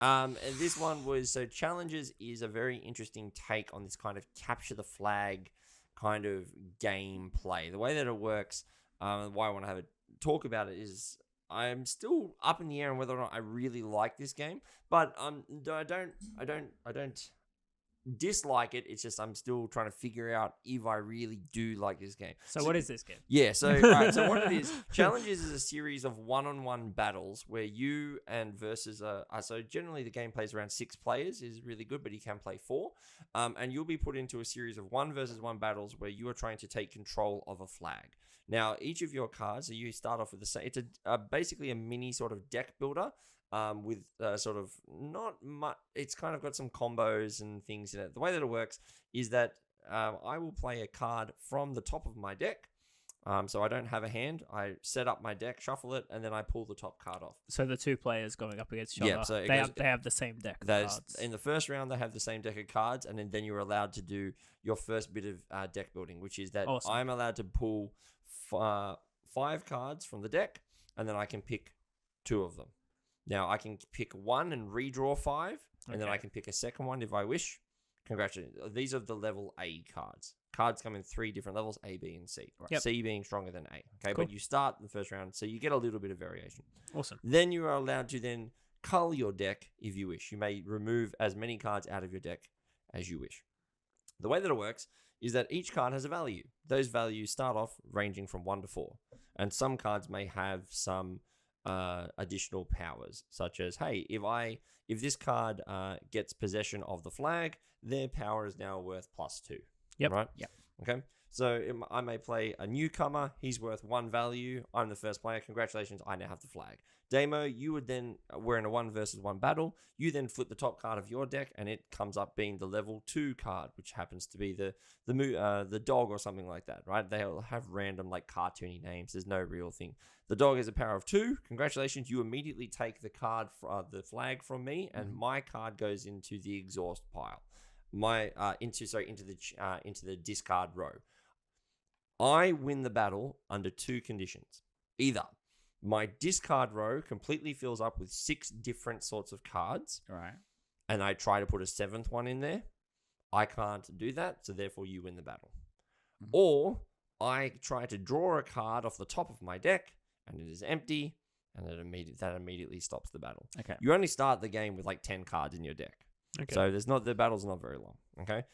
And this one was so Challenges is a very interesting take on this kind of capture the flag kind of gameplay. The way that it works, why I want to have a talk about it is I'm still up in the air on whether or not I really like this game, but I don't dislike it. It's just I'm still trying to figure out if I really do like this game. So what is this game? Yeah, so right, so what it is, Challenges is a series of one-on-one battles where you and versus so generally the game plays around 6 players is really good, but you can play 4. And you'll be put into a series of 1 versus 1 battles where you are trying to take control of a flag. Now, each of your cards, so you start off with the same. It's basically a mini sort of deck builder. With sort of not much, it's kind of got some combos and things in it. The way that it works is that I will play a card from the top of my deck. So I don't have a hand. I set up my deck, shuffle it, and then I pull the top card off. So the 2 players going up against each other, So they have the same deck of cards. In the first round, they have the same deck of cards, and then you're allowed to do your first bit of deck building, which is that awesome. I'm allowed to pull 5 cards from the deck, and then I can pick 2 of them. Now, I can pick 1 and redraw 5, and then I can pick a second one if I wish. Congratulations. These are the level A cards. Cards come in 3 different levels, A, B, and C. Right? Yep. C being stronger than A. Okay, cool. But you start the first round, so you get a little bit of variation. Awesome. Then you are allowed to then cull your deck if you wish. You may remove as many cards out of your deck as you wish. The way that it works is that each card has a value. Those values start off ranging from 1 to 4. And some cards may have some additional powers, such as, hey, if this card gets possession of the flag, their power is now worth +2. Yep. Right? Yep. Okay. So I may play a newcomer. He's worth 1 value. I'm the first player. Congratulations, I now have the flag. Demo, you would then, we're in a 1 versus 1 battle. You then flip the top card of your deck, and it comes up being the level 2 card, which happens to be the dog or something like that, right? They'll have random like cartoony names. There's no real thing. The dog has a power of 2. Congratulations, you immediately take the card, the flag from me, and my card goes into the exhaust pile. Into the discard row. I win the battle under 2 conditions. Either my discard row completely fills up with 6 different sorts of cards. Right. And I try to put a 7th one in there. I can't do that, so therefore you win the battle. Or I try to draw a card off the top of my deck, and it is empty, and that immediately stops the battle. Okay. You only start the game with like 10 cards in your deck. Okay. So the battle's not very long. Okay.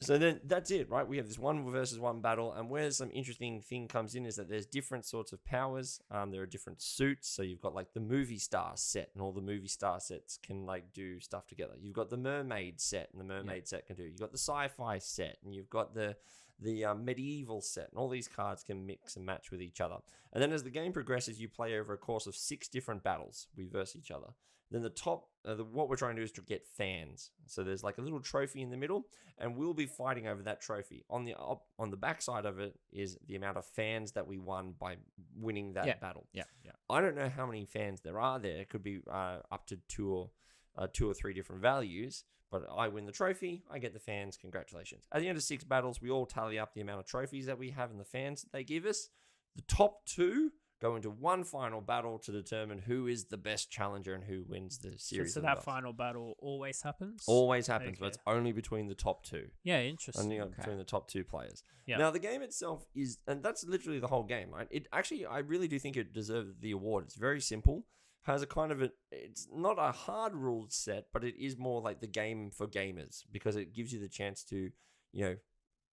So then that's it, right? We have this 1 versus 1 battle, and where some interesting thing comes in is that there's different sorts of powers. There are different suits. So you've got like the movie star set, and all the movie star sets can like do stuff together. You've got the mermaid set, and the mermaid set can do. You've got the sci-fi set, and you've got the medieval set, and all these cards can mix and match with each other. And then as the game progresses, you play over a course of 6 different battles. We verse each other. Then the top, what we're trying to do is to get fans. So there's like a little trophy in the middle, and we'll be fighting over that trophy. On the back side of it is the amount of fans that we won by winning that battle. Yeah. I don't know how many fans there are there. It could be up to 2 or 3 different values. But I win the trophy, I get the fans, congratulations. At the end of 6 battles, we all tally up the amount of trophies that we have and the fans that they give us. The top 2 go into one final battle to determine who is the best challenger and who wins the series. So that final battle always happens? Always happens, but it's only between the top 2. Yeah, interesting. Only between the top 2 players. Yeah. Now, the game itself is, and that's literally the whole game, right? It actually, I really do think it deserves the award. It's very simple. Has a kind of it's not a hard ruled set, but it is more like the game for gamers because it gives you the chance to,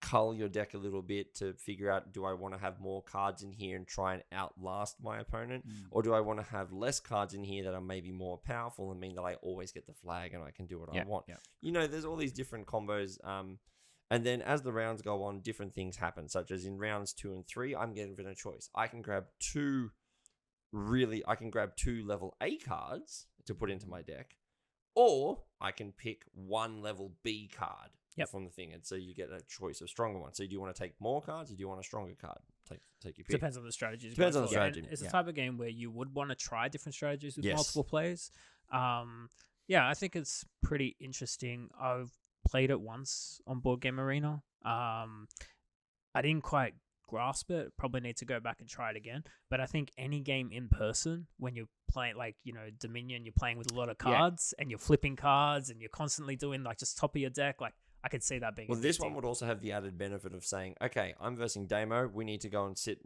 cull your deck a little bit to figure out, do I want to have more cards in here and try and outlast my opponent? Or do I want to have less cards in here that are maybe more powerful and mean that I always get the flag and I can do what I want? Yeah. There's all these different combos. And then as the rounds go on, different things happen, such as in rounds 2 and 3, I'm given a choice. I can grab 2 level A cards to put into my deck, or I can pick 1 level B card from the thing, and so you get a choice of stronger ones. So do you want to take more cards, or do you want a stronger card? Take your pick. Depends on the strategies. Depends on the strategy. It's a type of game where you would want to try different strategies with multiple players. I think it's pretty interesting. I've played it once on Board Game Arena. I didn't quite grasp it. Probably need to go back and try it again. But I think any game in person, when you're playing, like, you know, Dominion, you're playing with a lot of cards and you're flipping cards and you're constantly doing like just top of your deck. Like, I could see that being. Well, this one would also have the added benefit of saying, okay, I'm versing Damo. We need to go and sit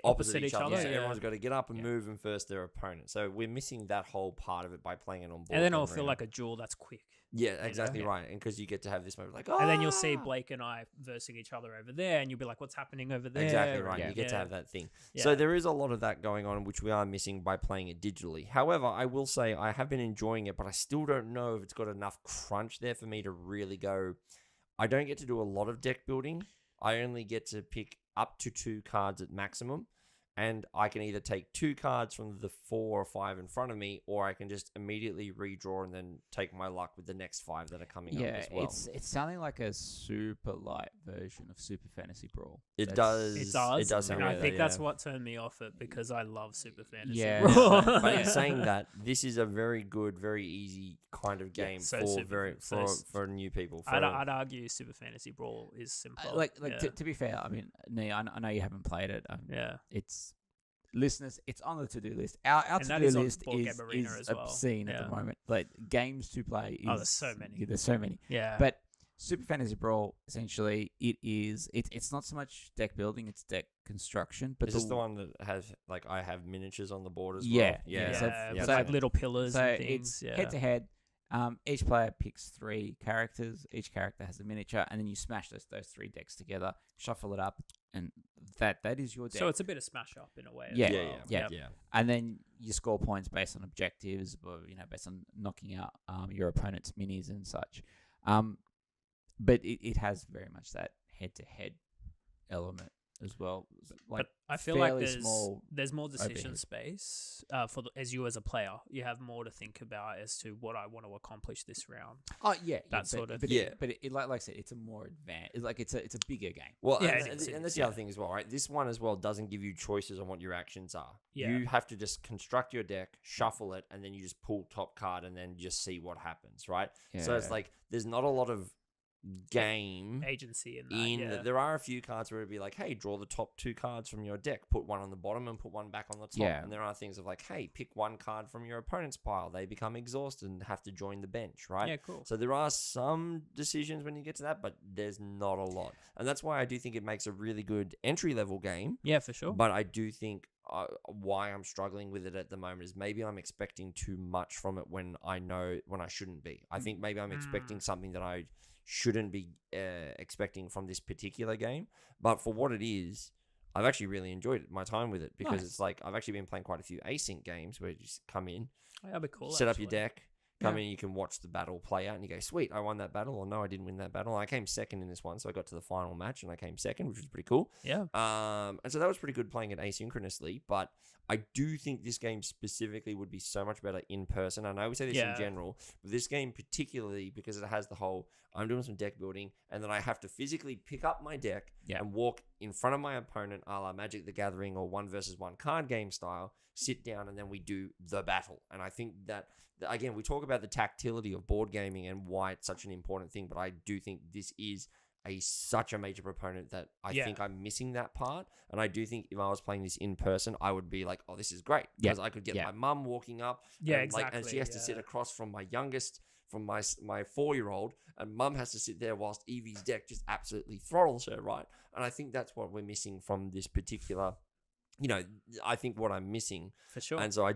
opposite each other. So everyone's got to get up and move and verse their opponent. So we're missing that whole part of it by playing it on board. And then it'll feel like a duel that's quick. Yeah, exactly right. And because you get to have this moment like, oh. And then you'll see Blake and I versing each other over there, and you'll be like, what's happening over there? Exactly right. You get to have that thing. Yeah. So there is a lot of that going on, which we are missing by playing it digitally. However, I will say I have been enjoying it, but I still don't know if it's got enough crunch there for me to really go. I don't get to do a lot of deck building. I only get to pick up to 2 cards at maximum. And I can either take 2 cards from the 4 or 5 in front of me, or I can just immediately redraw and then take my luck with the next 5 that are coming up as well. It's sounding like a super light version of Super Fantasy Brawl. It does. It does. And I think that's what turned me off it, because I love Super Fantasy Brawl. But in saying that, this is a very good, very easy kind of game for new people. I'd argue Super Fantasy Brawl is simpler. To be fair, I mean, Nee, I know you haven't played it. It's listeners, it's on the to-do list. Our to-do list is obscene at the moment. Like, games to play there's so many. There's so many. Yeah. But Super Fantasy Brawl, essentially, it's not so much deck building, it's deck construction. But is this the one that has, like, I have miniatures on the board as well? Yeah. So like little pillars and things. It's head-to-head. Each player picks 3 characters. Each character has a miniature, and then you smash those 3 decks together, shuffle it up, and that is your deck. So it's a bit of smash up in a way. Yeah. And then you score points based on objectives, or based on knocking out your opponent's minis and such. But it has very much that head-to-head element as well. Like, but I feel like there's more decision space as you as a player. You have more to think about as to what I want to accomplish this round. Oh yeah, that sort of. But like I said, it's a more advanced. It's a bigger game. Well, and that's the other thing as well, right? This one as well doesn't give you choices on what your actions are. Yeah. You have to just construct your deck, shuffle it, and then you just pull top card, and then just see what happens, right? Yeah. So it's like there's not a lot of game agency in that. There are a few cards where it'd be like, hey, draw the top 2 cards from your deck, put one on the bottom and put one back on the top. And there are things of like, hey, pick 1 card from your opponent's pile, they become exhausted and have to join the bench, right? Cool. So there are some decisions when you get to that, but there's not a lot, and that's why I do think it makes a really good entry level game. For sure. But I do think why I'm struggling with it at the moment is maybe I'm expecting too much from it when I shouldn't be. I think maybe I'm expecting something that I shouldn't be expecting from this particular game. But for what it is, I've actually really enjoyed my time with it, because it's like I've actually been playing quite a few async games where you just come in, that'd be cool, set up your deck, come in, you can watch the battle play out, and you go, sweet, I won that battle, or no, I didn't win that battle. I came second in this one, so I got to the final match and I came second, which was pretty cool. Yeah. And so that was pretty good playing it asynchronously, but I do think this game specifically would be so much better in person. I know we say this in general, but this game particularly, because it has the whole, I'm doing some deck building, and then I have to physically pick up my deck and walk in front of my opponent, a la Magic the Gathering or 1 versus 1 card game style, sit down, and then we do the battle. And I think that, again, we talk about the tactility of board gaming and why it's such an important thing, but I do think this is such a major proponent that I think I'm missing that part. And I do think if I was playing this in person, I would be like, oh, this is great, because I could get my mum walking up and she has to sit across from my youngest, from my 4-year-old, and mum has to sit there whilst Evie's deck just absolutely throttles her, right? And I think that's what we're missing from this particular, I think what I'm missing. For sure. And so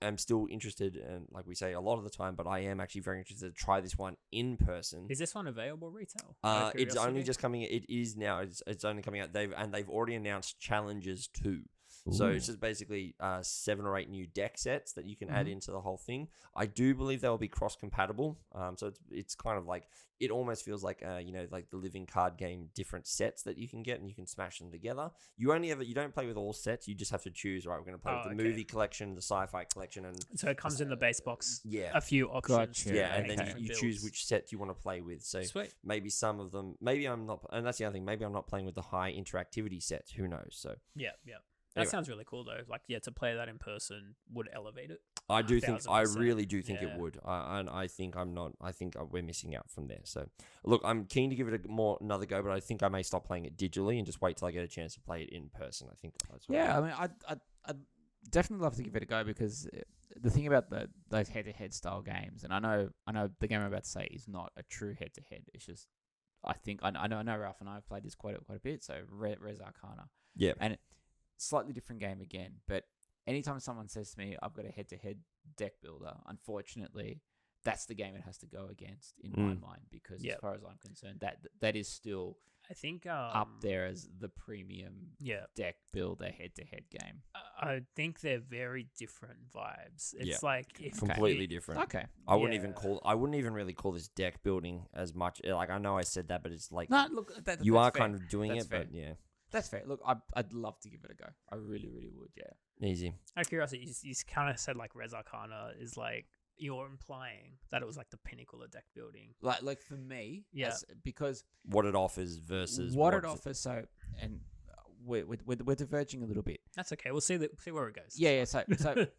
I'm still interested, and like we say a lot of the time, but I am actually very interested to try this one in person. Is this one available retail? It's only just coming. It is now. It's only coming out. They've already announced challenges too. Ooh. So it's just basically 7 or 8 new deck sets that you can add into the whole thing. I do believe they will be cross compatible. So it's kind of like, it almost feels like like the living card game, different sets that you can get and you can smash them together. You don't play with all sets. You just have to choose. Right, we're going to play with the movie collection, the sci-fi collection, and so it comes in the base box. A few options. Gotcha. And then you choose which set you want to play with. So maybe some of them. Maybe I'm not, and that's the other thing. Maybe I'm not playing with the high interactivity sets. Who knows? So That sounds really cool though. Like, to play that in person would elevate it. I do think, I 1000%. really do think it Yeah. would. And I think I'm not, I think we're missing out from there. So, look, I'm keen to give it another go, but I think I may stop playing it digitally and just wait till I get a chance to play it in person. I think that's what Yeah, I mean, I'd definitely love to give it a go because the thing about those head-to-head style games, and I know the game I'm about to say is not a true head-to-head. It's just, I think I know Ralph and I have played this quite a bit. So Res Arcana, Yeah. and slightly different game again. But anytime someone says to me, I've got a head-to-head deck builder, unfortunately, that's the game it has to go against in my mind because as far as I'm concerned, that is still I think up there as the premium deck builder head-to-head game. I think they're very different vibes. It's Yeah. like if completely different. Okay. I wouldn't even really call this deck building as much. Like, I know I said that, but it's like, No, look, you are fair. kind of doing That's it, fair. but yeah, That's fair. Look, I'd love to give it a go. I really, really would. Yeah. easy. Out of curiosity, you kind of said like Res Arcana is like you're implying that it was like the pinnacle of deck building. Like for me, because What it offers versus what it offers. So, and we're diverging a little bit. That's okay. We'll see where it goes. Yeah. So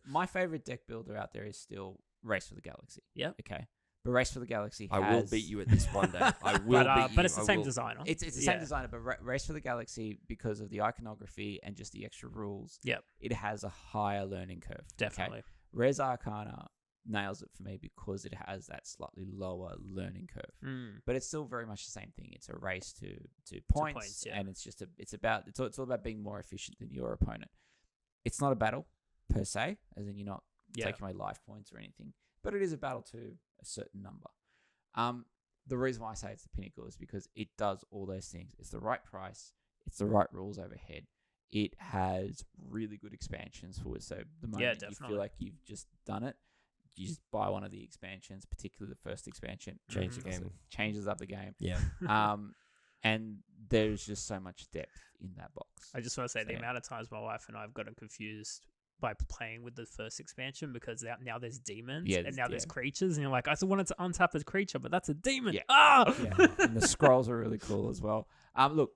my favorite deck builder out there is still Race for the Galaxy. Yeah. Okay. But Race for the Galaxy has... I will beat you at this one day. I will beat you. But it's the same designer. It's the same designer, but Race for the Galaxy, because of the iconography and just the extra rules, it has a higher learning curve. Definitely. Okay? Res Arcana nails it for me because it has that slightly lower learning curve. But it's still very much the same thing. It's a race to points, and it's all about being more efficient than your opponent. It's not a battle per se, as in you're not taking away life points or anything, but it is a battle to a certain number. The reason why I say it's the pinnacle is because it does all those things. It's the right price. It's the right rules overhead. It has really good expansions for it. So the moment you feel like you've just done it, you just buy one of the expansions, particularly the first expansion. Change the game. Changes up the game. Yeah. And there's just so much depth in that box. I just want to say the amount of times my wife and I have gotten confused by playing with the first expansion because now there's demons and now there's creatures, and you're like, I just wanted to untap a creature, but that's a demon. Yeah. And the scrolls are really cool as well. Look,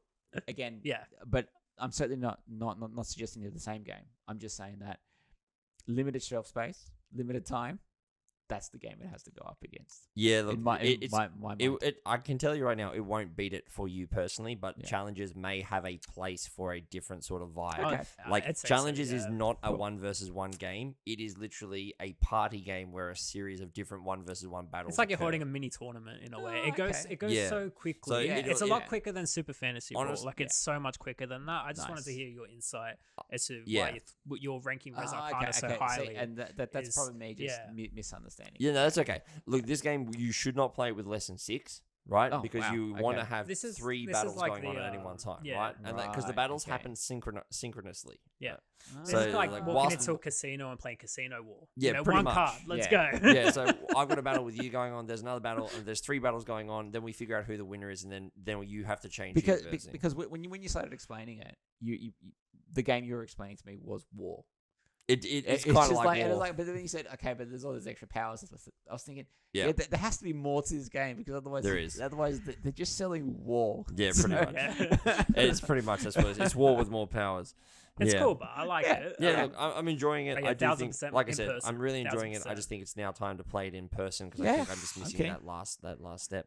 again, but I'm certainly not suggesting they're the same game. I'm just saying that limited shelf space, limited time, that's the game it has to go up against. Yeah, look, my mind. I can tell you right now, it won't beat it for you personally, but Challenges may have a place for a different sort of vibe. Okay. Like, Challenges is not a 1v1 game. It is literally a party game where a series of different 1v1 battles. It's like you're holding a mini tournament in a way. It goes so quickly. So it's a lot quicker than Super Fantasy Ball. Honestly, it's so much quicker than that. I just wanted to hear your insight as to why you're ranking Res Arcana so highly. See, and that's probably me just misunderstanding. Yeah, no, that's okay. Look, this game, you should not play it with less than 6, right? Because you want to have three battles going on at any one time, right? And because the battles happen synchronously. Yeah. So it's like walking into a casino and playing Casino War. Yeah, pretty much. Card. Let's go. Yeah, so I've got a battle with you going on. There's another battle, and there's 3 battles going on. Then we figure out who the winner is, and then you have to change because when you started explaining it, you the game you were explaining to me was War. It's kind of like War. But then you said, okay, but there's all these extra powers. I was thinking, there has to be more to this game because otherwise there is. Otherwise, they're just selling War. Yeah, pretty much. It's pretty much that's what it is. It's War with more powers. It's cool, but I like it. Yeah, look, I'm enjoying it. I do think, like I said, person, I'm really enjoying it. 1000%. I just think it's now time to play it in person because I think I'm just missing that last step.